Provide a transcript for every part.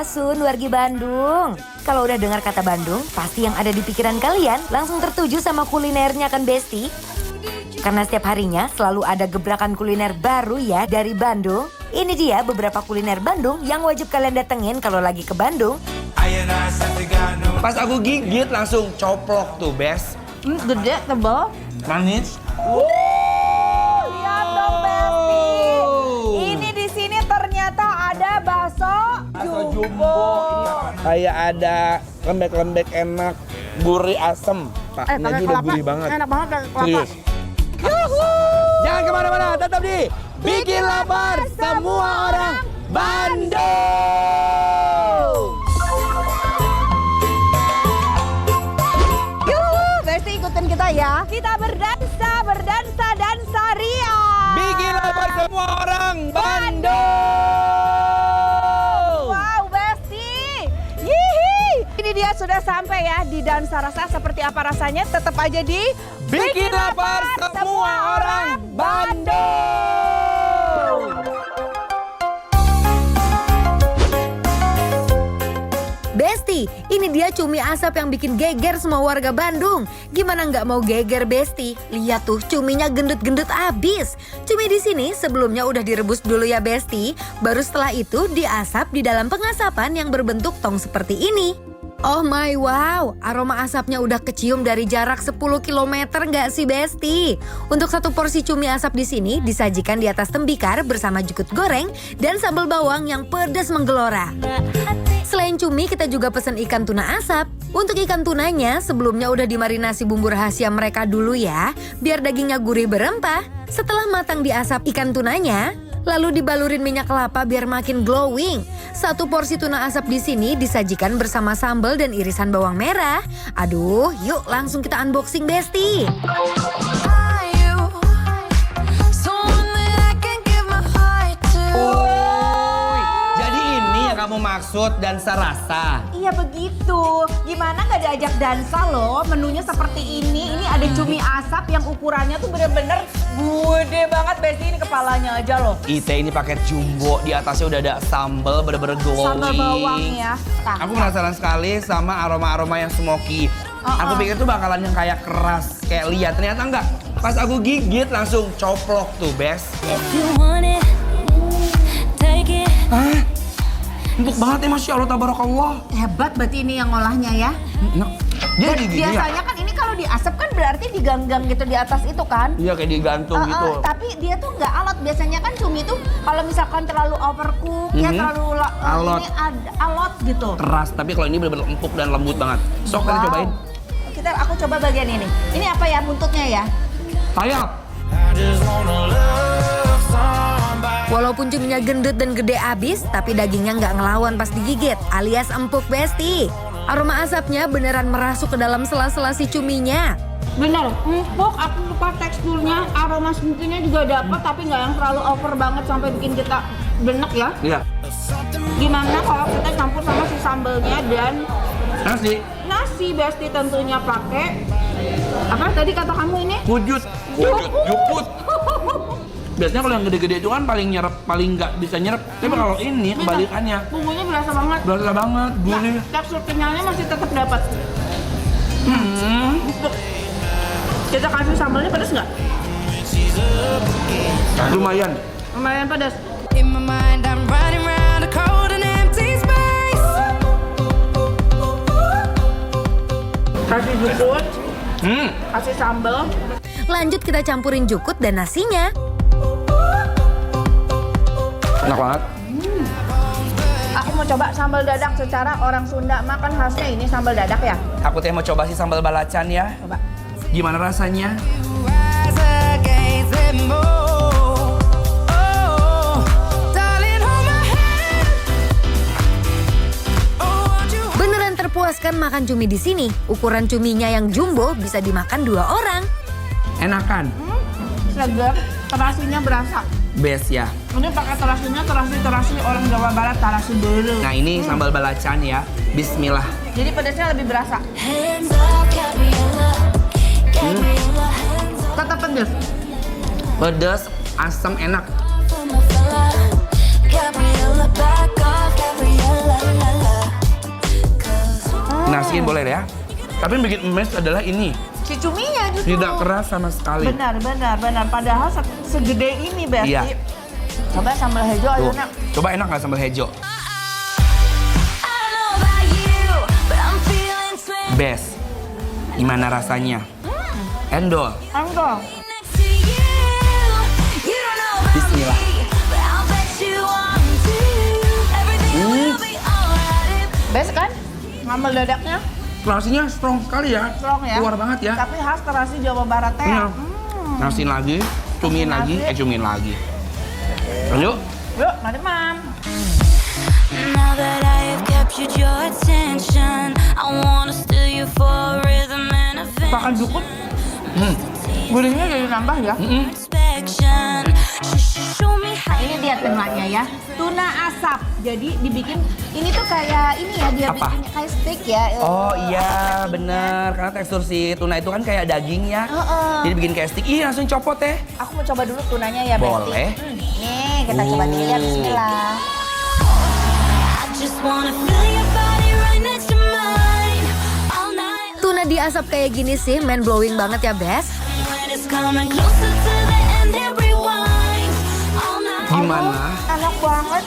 Sun, wargi Bandung. Kalau udah dengar kata Bandung, pasti yang ada di pikiran kalian langsung tertuju sama kulinernya kan Besti? Karena setiap harinya selalu ada gebrakan kuliner baru ya dari Bandung. Ini dia beberapa kuliner Bandung yang wajib kalian datengin kalau lagi ke Bandung. Pas aku gigit langsung coplok tuh, Bes. Gede, tebal. Manis. Lihat dong, Besti. Ini di sini ternyata ada bakso jumbo. Kayak ada lembek-lembek enak, gurih asem. Pak, ini aja udah gurih banget. Enak banget pakai kelapa. Serius. Jangan kemana-mana, tetap di Bikin Lapar Semua Orang Bandung. Besti ikutin kita ya. Kita berdansa, dansa ria. Bikin Lapar Semua Orang Bandung. Wow, Besti. Yihi. Ini dia sudah sampai ya di Dansa Rasa. Seperti apa rasanya? Tetap aja di Bikin Lapar Semua Orang Bandung. Besti, ini dia cumi asap yang bikin geger semua warga Bandung. Gimana nggak mau geger Besti? Lihat tuh cuminya gendut-gendut abis. Cumi di sini sebelumnya udah direbus dulu ya Besti. Baru setelah itu diasap di dalam pengasapan yang berbentuk tong seperti ini. Oh my wow, aroma asapnya udah kecium dari jarak 10 km nggak sih Besti? Untuk satu porsi cumi asap di sini disajikan di atas tembikar bersama jukut goreng dan sambal bawang yang pedas menggelora. Selain cumi, kita juga pesen ikan tuna asap. Untuk ikan tunanya, sebelumnya udah dimarinasi bumbu rahasia mereka dulu ya, biar dagingnya gurih berempah. Setelah matang diasap ikan tunanya, lalu dibalurin minyak kelapa biar makin glowing. Satu porsi tuna asap di sini disajikan bersama sambal dan irisan bawang merah. Aduh, yuk langsung kita unboxing Besti. Kamu maksud dansa rasa? Iya begitu. Gimana nggak diajak dansa loh? Menunya seperti ini. Ini ada cumi asap yang ukurannya tuh bener-bener gede banget. Besti ini kepalanya aja loh. Ite ini pakai jumbo, di atasnya udah ada sambal bener-bener glowing. Sambal bawang ya. Aku penasaran sekali sama aroma-aroma yang smoky. Aku pikir tuh bakalan yang kayak keras, kayak liat. Ternyata enggak. Pas aku gigit langsung coplok tuh, Bes. Hah? Empuk banget ya, Masya Allah, tabarakallah. Hebat berarti ini yang ngolahnya ya. Dia gini Biasanya kan ini kalau diasap kan berarti diganggang gitu di atas itu kan. Iya, kayak digantung gitu. Tapi dia tuh nggak alot. Biasanya kan cumi tuh kalau misalkan terlalu overcook ya terlalu alot. ini ada alot gitu. Keras, tapi kalau ini bener-bener empuk dan lembut banget. Sok, kita cobain. Aku coba bagian ini. Ini apa ya buntutnya ya? Sayap. Walaupun cuminya gendut dan gede abis, tapi dagingnya nggak ngelawan pas digigit, alias empuk Besti. Aroma asapnya beneran merasuk ke dalam sela-sela si cuminya. Bener, empuk, aku suka teksturnya, aroma smoky-nya juga dapat, tapi nggak yang terlalu over banget sampai bikin kita benek ya. Iya. Gimana kalau kita campur sama si sambelnya dan nasi Besti tentunya pakai apa tadi kata kamu ini? Jukut. Biasanya kalau yang gede-gede itu kan paling nyerap, paling nggak bisa nyerap. Tapi kalau ini kebalikannya. Bumbunya berasa banget. Berasa banget, gurih. Nah, tekstur kenyalnya masih tetap dapat. Kita kasih sambalnya pedas nggak? Lumayan. Lumayan pedas. Kasih jukut, kasih sambal. Lanjut kita campurin jukut dan nasinya. Enak banget. Aku mau coba sambal dadak. Secara orang Sunda makan khasnya ini sambal dadak ya. Aku teh mau coba sih sambal balacan ya. Coba. Gimana rasanya? Beneran terpuaskan makan cumi di sini. Ukuran cuminya yang jumbo bisa dimakan 2 orang. Enakan. Segar, terasinya berasa. Best ya. Ini pakai terasi orang Jawa Barat, terasi dulu. Nah ini sambal balacan ya. Bismillah. Jadi pedasnya lebih berasa. Tetap pedas. Pedas, asam, enak. Nasiin boleh ya. Tapi yang bikin emes adalah ini. Si cuminya justru. Tidak keras sama sekali. Benar. Padahal segede ini, Besti. Iya. Coba sambal hijau Tuh. aja, Nak. Coba enak nggak sambal hijau? Best. Gimana rasanya? Endol. Enggak. Bismillah. Best kan? Ngambil dadaknya. Nasinya strong sekali ya. Strong ya. Keluar banget ya. Tapi khas terasi Jawa Barat teh. Iya. Nasiin lagi, cumin lagi, cumin lagi. Lanjut. Yuk, mari Mam. Now that I have captured your attention, I wanna steal you for a rhythm and a Makan cukup. Gulingnya jadi nambah ya. inspection. Show me how. Ini dia tunanya ya. Tuna asap. Jadi dibikin ini tuh kayak ini ya dia Apa? bikin kayak steak ya. Oh iya, bener. Karena tekstur si tuna itu kan kayak daging ya. Jadi bikin kayak stick. Iya, langsung copot teh. Aku mau coba dulu tunanya ya, Besti. Boleh. Nih, kita coba dulu ya. Bismillah. I just wanna feel your body right next to mine all night. Tuna diasap kayak gini sih mind blowing banget ya, Bes. When it's coming closer to the end, then rewind all night. Gimana? Enak banget.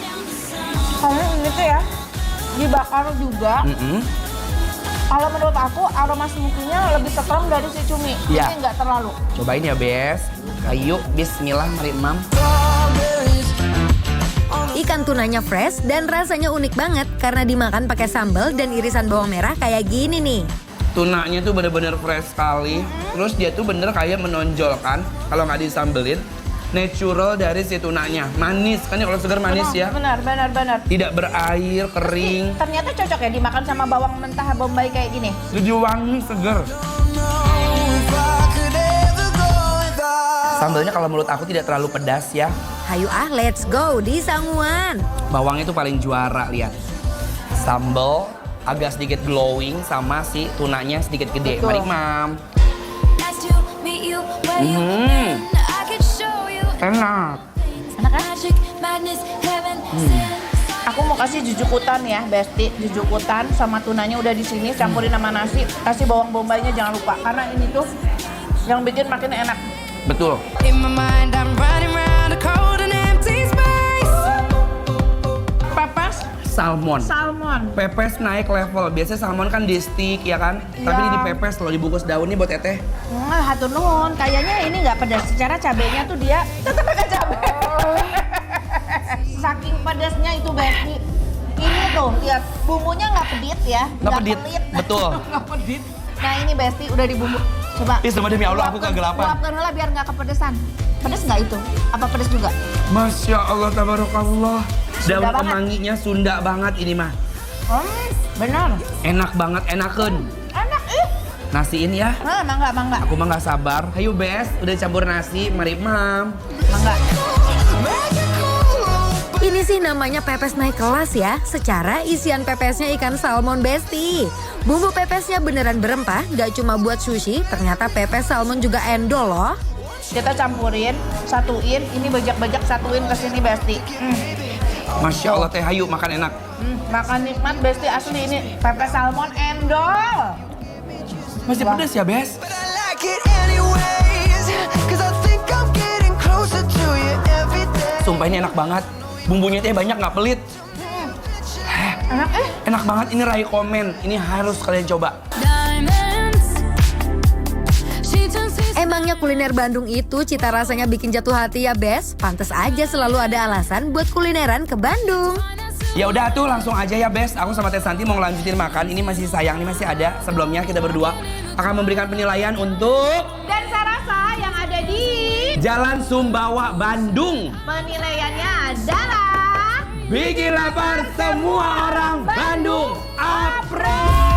Karena ini tuh ya dibakar juga. Kalau menurut aku aroma smoky-nya lebih strong dari si cumi. Iya. Ini nggak terlalu. Cobain ya, Bes. Ayo, bismillah, mari Mam. Ikan tunanya fresh dan rasanya unik banget karena dimakan pakai sambal dan irisan bawang merah kayak gini nih. Tunanya tuh bener-bener fresh sekali. Terus dia tuh bener kayak menonjolkan kalau nggak disambelin natural dari si tunanya. Manis kan ya, kalau segar manis ya. Benar. Tidak berair, kering. Ternyata cocok ya dimakan sama bawang mentah bombay kayak gini. Jadi wangi, seger. Sambalnya kalau menurut aku tidak terlalu pedas ya. Hayu let's go di Sanguan. Bawangnya tuh paling juara, lihat. Sambal agak sedikit glowing sama si tunanya sedikit gede. Betul. Mari Mam. Nice to meet you where you been. I could show you Enak. Enak kan? magic, madness, heaven sent. Aku mau kasih jujukutan ya, Besti. Jujukutan sama tunanya udah di sini, campurin sama nasi. Kasih bawang bombaynya jangan lupa karena ini tuh yang bikin makin enak. Betul. In my mind, I'm riding round a cold and empty space. Pepes Salmon. salmon. Pepes naik level. Biasanya salmon kan di stick ya kan? Iya. Tapi ini dipepes loh, dibungkus daun nih buat teteh. Hatur nuhun. Kayaknya ini nggak pedas. Secara cabenya tuh dia tetap pakai cabai. Saking pedasnya itu, Besti. Ini tuh, lihat bumbunya nggak pedit ya. Nggak pedit, pelit. betul. Nggak pedit. Nah ini Besti udah dibumbu. Coba. Ih, sama demi Allah aku kegelapan. Luapkan lah biar nggak kepedesan. Pedes nggak itu? Apa pedes juga? Masya Allah, tabarakallah. Daun banget. kemanginya Sunda banget ini mah. Benar. Enak banget, enakeun. Enak ih. Nasiin ya. Nah, mangga. Aku mah nggak sabar. Hayu Bes, udah dicampur nasi, mari Mam. Mangga. Ini sih namanya pepes naik kelas ya. Secara isian pepesnya ikan salmon, Besti. Bumbu pepesnya beneran berempah, gak cuma buat sushi. Ternyata pepes salmon juga endol loh. Kita campurin, satuin, ini bajak-bajak satuin ke sini, Besti. Masya Allah teh, Hayu makan enak. Makan nikmat, Besti, asli ini pepes salmon endol. Masih Wah. pedas ya, Bes? But I like it anyways, 'cause I think I'm getting closer to you every day. Sumpah ini enak banget. Bumbunya teh banyak, nggak pelit. Enak Enak banget, ini rekomen. Ini harus kalian coba. Diamonds. She turns me Emangnya kuliner Bandung itu cita rasanya bikin jatuh hati ya, Bes? Pantes aja selalu ada alasan buat kulineran ke Bandung. Ya udah tuh langsung aja ya, Bes. Aku sama Teh Santi mau ngelanjutin makan. Ini masih sayang, ini masih ada. Sebelumnya kita berdua akan memberikan penilaian untuk Dan saya rasa yang ada di Jalan Sumbawa, Bandung. penilaiannya adalah Bikin lapar semua orang Bandung. Apres!